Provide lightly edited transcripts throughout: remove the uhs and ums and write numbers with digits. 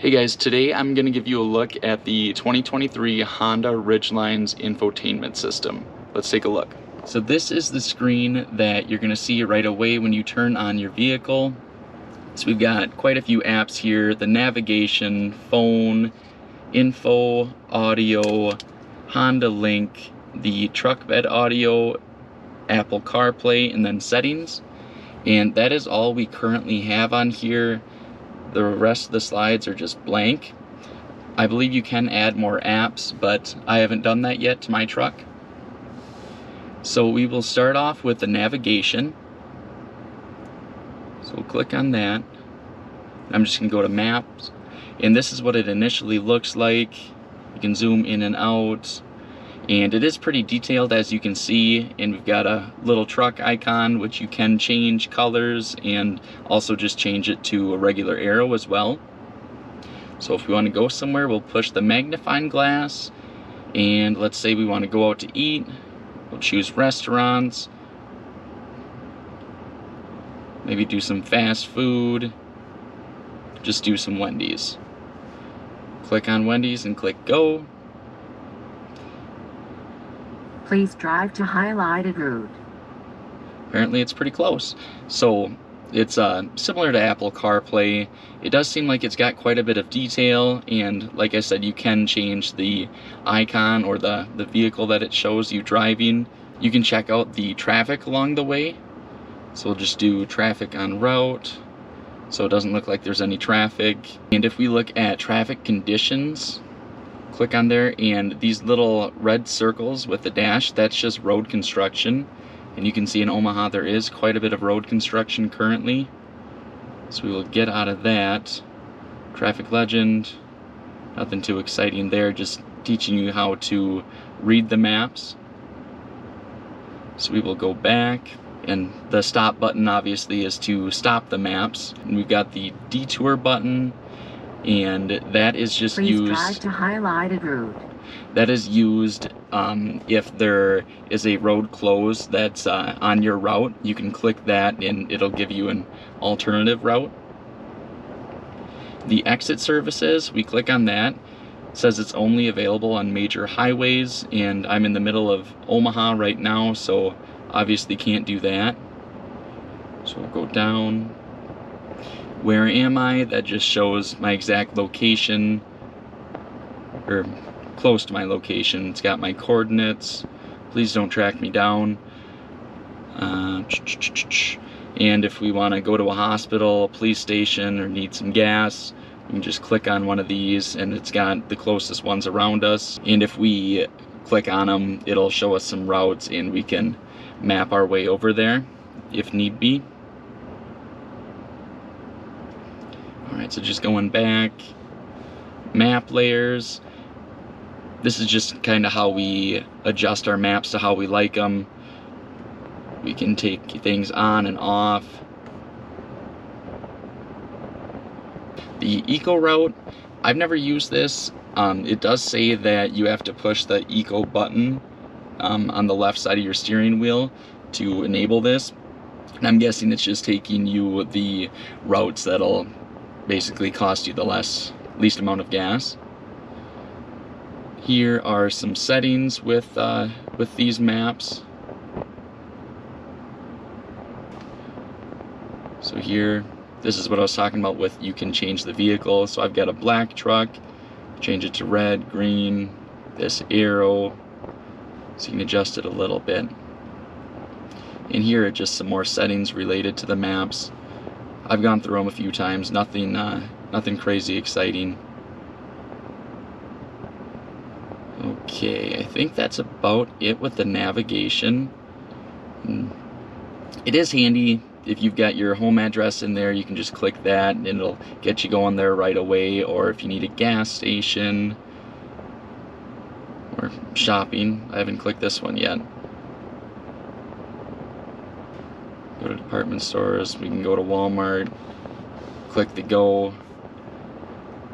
Hey guys, today I'm going to give you a look at the 2023 Honda Ridgeline's infotainment system. Let's take a look. So this is the screen that you're going to see right away when you turn on your vehicle. So we've got quite a few apps here: the navigation, phone, info, audio, Honda Link, the truck bed audio, Apple CarPlay, and then settings. And that is all we currently have on here. The rest of the slides are just blank. I believe you can add more apps, but I haven't done that yet to my truck. So we will start off with the navigation. So we'll click on that. I'm just going to go to Maps, and this is what it initially looks like. You can zoom in and out, and it is pretty detailed, as you can see. And we've got a little truck icon, which you can change colors and also just change it to a regular arrow as well. So if we want to go somewhere, we'll push the magnifying glass, and let's say we want to go out to eat. We'll choose restaurants, maybe do some fast food, just do some Wendy's. Click on Wendy's and click go. Please drive to highlighted route. Apparently it's pretty close. So it's similar to Apple CarPlay. It does seem like it's got quite a bit of detail, and like I said, you can change the icon or the vehicle that it shows you driving. You can check out the traffic along the way. So we'll just do traffic en route, so it doesn't look like there's any traffic. And if we look at traffic conditions, click on there, and these little red circles with the dash, that's just road construction. And you can see in Omaha there is quite a bit of road construction currently, so we will get out of that. Traffic legend, nothing too exciting there, just teaching you how to read the maps. So we will go back, and the stop button obviously is to stop the maps. And we've got the detour button, and that is just Please used. drive to highlighted route. That is used if there is a road closed that's on your route. You can click that and it'll give you an alternative route. The exit services, we click on that. It says it's only available on major highways, and I'm in the middle of Omaha right now, so obviously can't do that. So we'll go down. Where am I? That just shows my exact location, or close to my location. It's got my coordinates. Please don't track me down. And if we want to go to a hospital, a police station, or need some gas, we can just click on one of these, and it's got the closest ones around us. And if we click on them, it'll show us some routes, and we can map our way over there if need be. Alright, so just going back, map layers. This is just kind of how we adjust our maps to how we like them. We can take things on and off. The eco route, I've never used this. It does say that you have to push the eco button on the left side of your steering wheel to enable this. And I'm guessing it's just taking you the routes that'll basically cost you the least amount of gas. Here are some settings with these maps. So here, this is what I was talking about with you can change the vehicle. So I've got a black truck, change it to red, green, this arrow, so you can adjust it a little bit. And here are just some more settings related to the maps. I've gone through them a few times, nothing crazy exciting. Okay, I think that's about it with the navigation. It is handy if you've got your home address in there. You can just click that and it'll get you going there right away. Or if you need a gas station or shopping, I haven't clicked this one yet. Go to department stores, we can go to Walmart, click the go.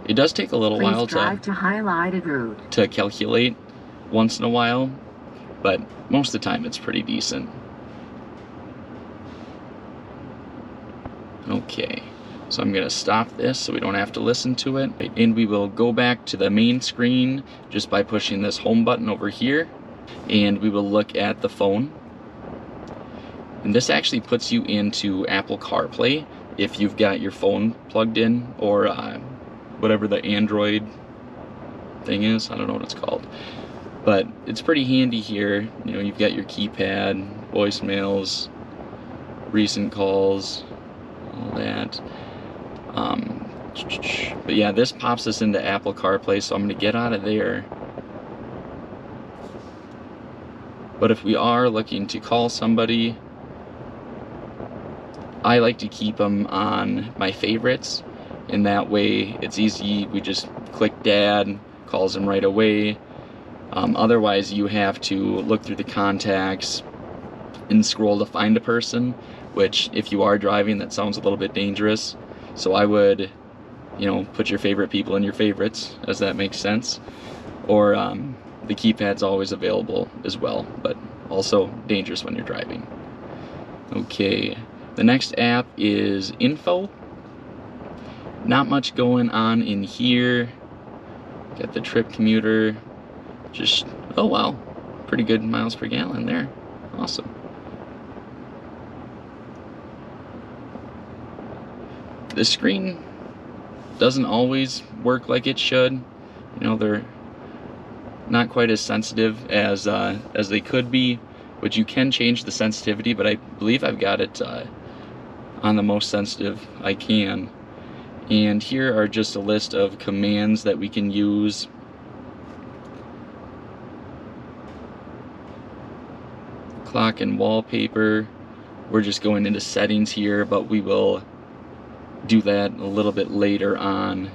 It does take a little while to highlighted route. To calculate once in a while, but most of the time it's pretty decent. Okay, So I'm gonna stop this so we don't have to listen to it. And we will go back to the main screen just by pushing this home button over here. And we will look at the phone. And this actually puts you into Apple CarPlay if you've got your phone plugged in, or whatever the Android thing is. I don't know what it's called. But it's pretty handy here. You know, you've got your keypad, voicemails, recent calls, all that. But yeah, this pops us into Apple CarPlay, so I'm going to get out of there. But if we are looking to call somebody, I like to keep them on my favorites, and that way it's easy. We just click Dad, calls them right away. Otherwise, you have to look through the contacts and scroll to find a person, which if you are driving, that sounds a little bit dangerous. So I would, you know, put your favorite people in your favorites, as that makes sense. Or the keypad's always available as well, but also dangerous when you're driving. Okay, the next app is Info. Not much going on in here. Got the trip commuter. Just, oh wow, pretty good miles per gallon there. Awesome. The screen doesn't always work like it should. You know, they're not quite as sensitive as they could be, which you can change the sensitivity, but I believe I've got it on the most sensitive I can. And here are just a list of commands that we can use. Clock and wallpaper. We're just going into settings here, but we will do that a little bit later on.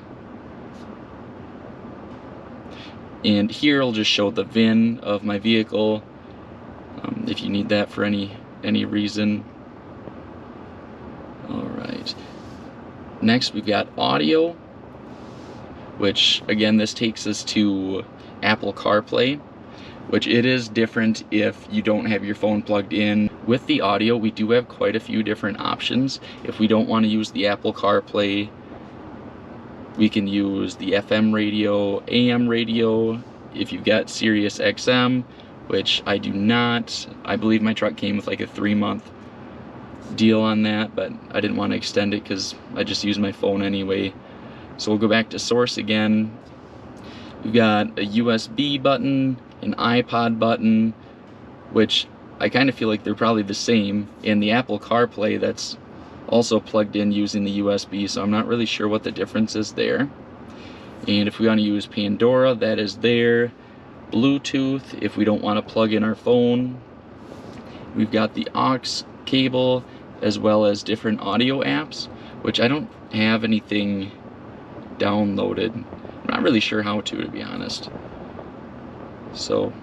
And here it'll just show the VIN of my vehicle, if you need that for any reason. Alright. Next we've got audio, which again, this takes us to Apple CarPlay, which it is different if you don't have your phone plugged in. With the audio, we do have quite a few different options. If we don't want to use the Apple CarPlay, we can use the FM radio, AM radio. If you've got Sirius XM, which I do not, I believe my truck came with like a 3-month deal on that, but I didn't want to extend it because I just use my phone anyway. So we'll go back to source again. We've got a USB button, an iPod button, which I kind of feel like they're probably the same, and the Apple CarPlay that's also plugged in using the USB, so I'm not really sure what the difference is there. And if we want to use Pandora, that is there. Bluetooth, if we don't want to plug in our phone. We've got the aux cable, as well as different audio apps, which I don't have anything downloaded. I'm not really sure how to be honest. So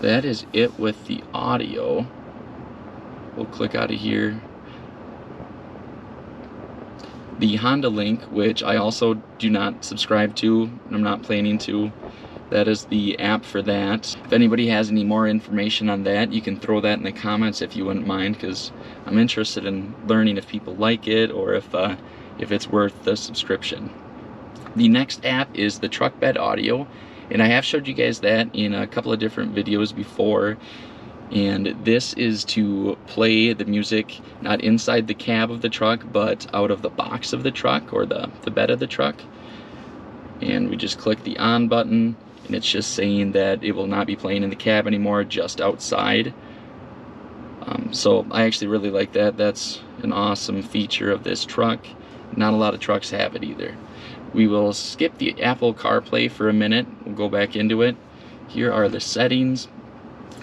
that is it with the audio. We'll click out of here. The Honda Link, which I also do not subscribe to, and I'm not planning to, that is the app for that. If anybody has any more information on that, you can throw that in the comments if you wouldn't mind, because I'm interested in learning if people like it or if it's worth the subscription. The next app is the truck bed audio, and I have showed you guys that in a couple of different videos before. And this is to play the music not inside the cab of the truck, but out of the box of the truck or the bed of the truck. And we just click the on button, and it's just saying that it will not be playing in the cab anymore, just outside. So I actually really like that. That's an awesome feature of this truck. Not a lot of trucks have it either. We will skip the Apple CarPlay for a minute. We'll go back into it. Here are the settings,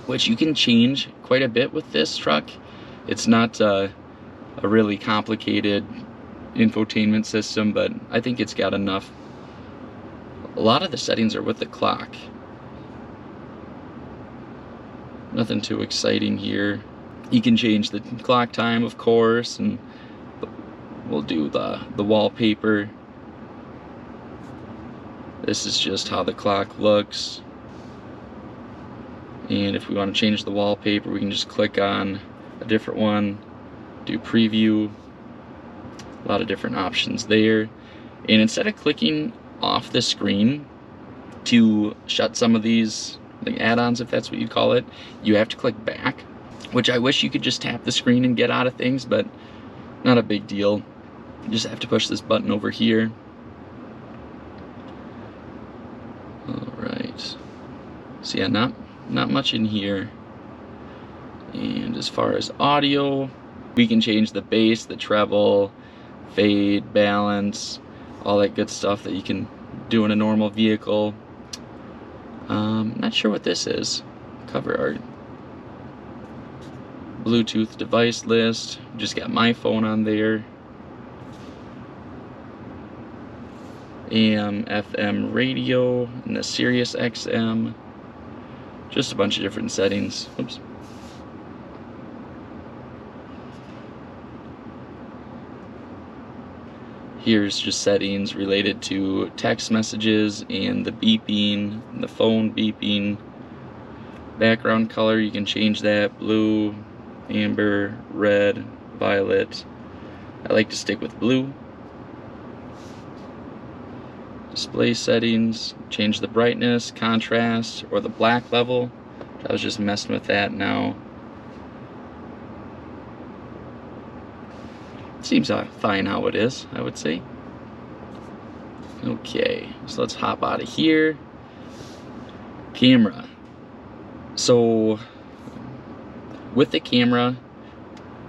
which you can change quite a bit with this truck. It's not a really complicated infotainment system, but I think it's got enough. A lot of the settings are with the clock. Nothing too exciting here. You can change the clock time, of course, and we'll do the wallpaper. This is just how the clock looks. And if we want to change the wallpaper, we can just click on a different one, do preview. A lot of different options there. And instead of clicking off the screen to shut some of these like add-ons, if that's what you'd call it, you have to click back, which I wish you could just tap the screen and get out of things, but not a big deal. You just have to push this button over here. Alright. So yeah, not much in here. And as far as audio, we can change the bass, the treble, fade, balance, all that good stuff that you can do in a normal vehicle. Not sure what this is. Cover art. Bluetooth device list. Just got my phone on there. AM, FM radio, and the Sirius XM. Just a bunch of different settings. Oops. Here's just settings related to text messages and the beeping, and the phone beeping. Background color, you can change that. Blue, amber, red, violet. I like to stick with blue. Display settings, change the brightness, contrast, or the black level. I was just messing with that now. Seems fine how it is, I would say. Okay, so let's hop out of here. Camera. So with the camera,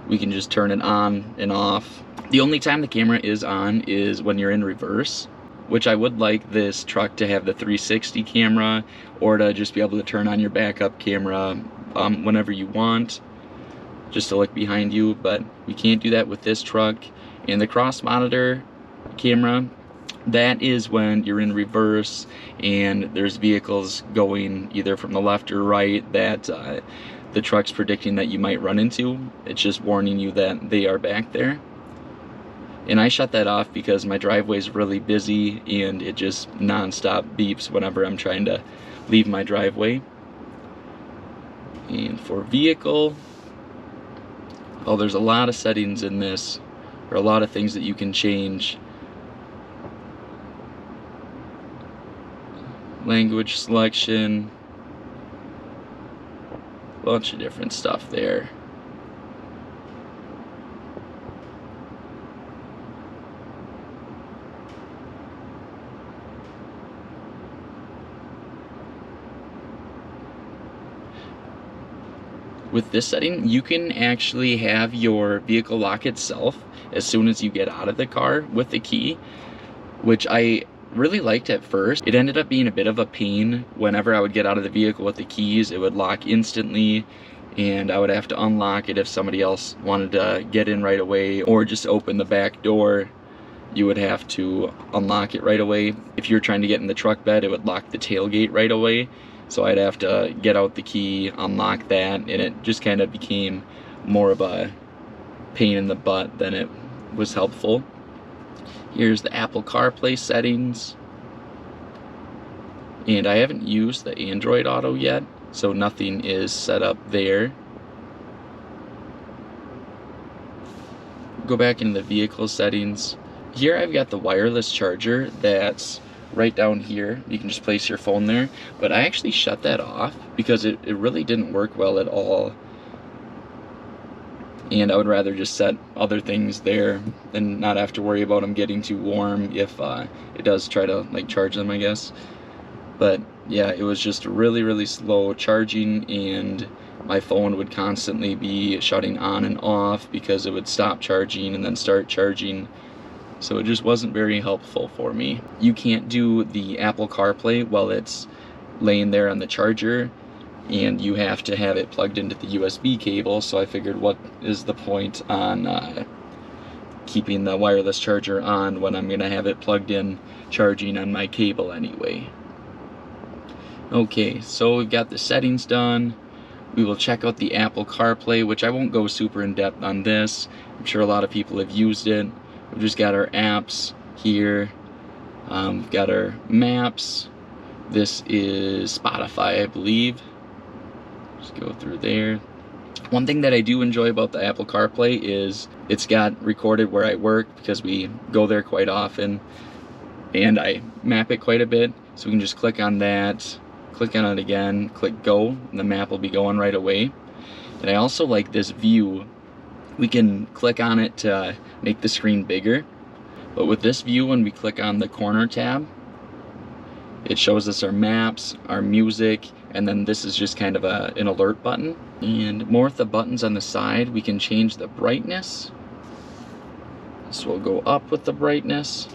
we can just turn it on and off. The only time the camera is on is when you're in reverse, which I would like this truck to have the 360 camera, or to just be able to turn on your backup camera whenever you want, just to look behind you, but we can't do that with this truck. And the cross monitor camera, that is when you're in reverse and there's vehicles going either from the left or right that the truck's predicting that you might run into. It's just warning you that they are back there. And I shut that off because my driveway is really busy and it just non-stop beeps whenever I'm trying to leave my driveway. And for vehicle, oh, there's a lot of settings in this, or a lot of things that you can change. Language selection, a bunch of different stuff there. With this setting, you can actually have your vehicle lock itself as soon as you get out of the car with the key, which I really liked at first. It ended up being a bit of a pain. Whenever I would get out of the vehicle with the keys, it would lock instantly, and I would have to unlock it if somebody else wanted to get in right away, or just open the back door. You would have to unlock it right away. If you're trying to get in the truck bed, it would lock the tailgate right away. So I'd have to get out the key, unlock that, and it just kind of became more of a pain in the butt than it was helpful. Here's the Apple CarPlay settings. And I haven't used the Android Auto yet, so nothing is set up there. Go back into the vehicle settings. Here I've got the wireless charger that's right down here. You can just place your phone there, but I actually shut that off because it really didn't work well at all, and I would rather just set other things there and not have to worry about them getting too warm if it does try to like charge them, I guess. But yeah, it was just really slow charging, and my phone would constantly be shutting on and off because it would stop charging and then start charging. So it just wasn't very helpful for me. You can't do the Apple CarPlay while it's laying there on the charger, and you have to have it plugged into the USB cable, so I figured what is the point on keeping the wireless charger on when I'm gonna have it plugged in charging on my cable anyway. Okay, so we've got the settings done. We will check out the Apple CarPlay, which I won't go super in depth on this. I'm sure a lot of people have used it. We've just got our apps here. We've got our maps. This is Spotify, I believe. Just go through there. One thing that I do enjoy about the Apple CarPlay is it's got recorded where I work, because we go there quite often, and I map it quite a bit. So we can just click on that, click on it again, click go, and the map will be going right away. And I also like this view. We can click on it to make the screen bigger. But with this view, when we click on the corner tab, it shows us our maps, our music, and then this is just kind of an alert button. And more with the buttons on the side, we can change the brightness. So we'll go up with the brightness,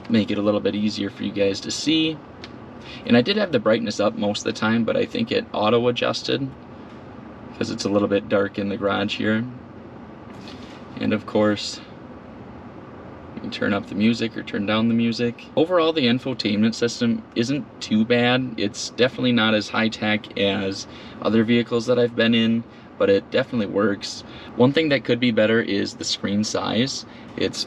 make it a little bit easier for you guys to see. And I did have the brightness up most of the time, but I think it auto adjusted because it's a little bit dark in the garage here. And of course, you can turn up the music or turn down the music. Overall, the infotainment system isn't too bad. It's definitely not as high-tech as other vehicles that I've been in, but it definitely works. One thing that could be better is the screen size. It's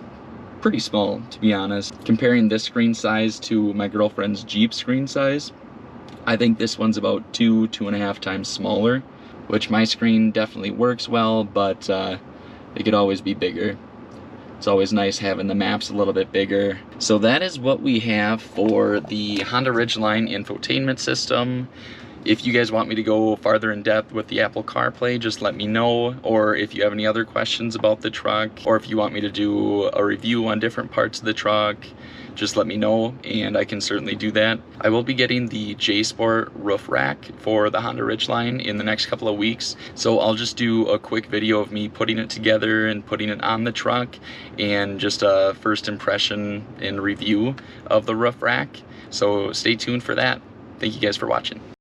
pretty small, to be honest. Comparing this screen size to my girlfriend's Jeep screen size, I think this one's about 2.5 times smaller, which my screen definitely works well, but it could always be bigger. It's always nice having the maps a little bit bigger. So that is what we have for the Honda Ridgeline infotainment system. If you guys want me to go farther in depth with the Apple CarPlay, just let me know. Or if you have any other questions about the truck, or if you want me to do a review on different parts of the truck, just let me know and I can certainly do that. I will be getting the J Sport roof rack for the Honda Ridgeline in the next couple of weeks. So I'll just do a quick video of me putting it together and putting it on the truck, and just a first impression and review of the roof rack. So stay tuned for that. Thank you guys for watching.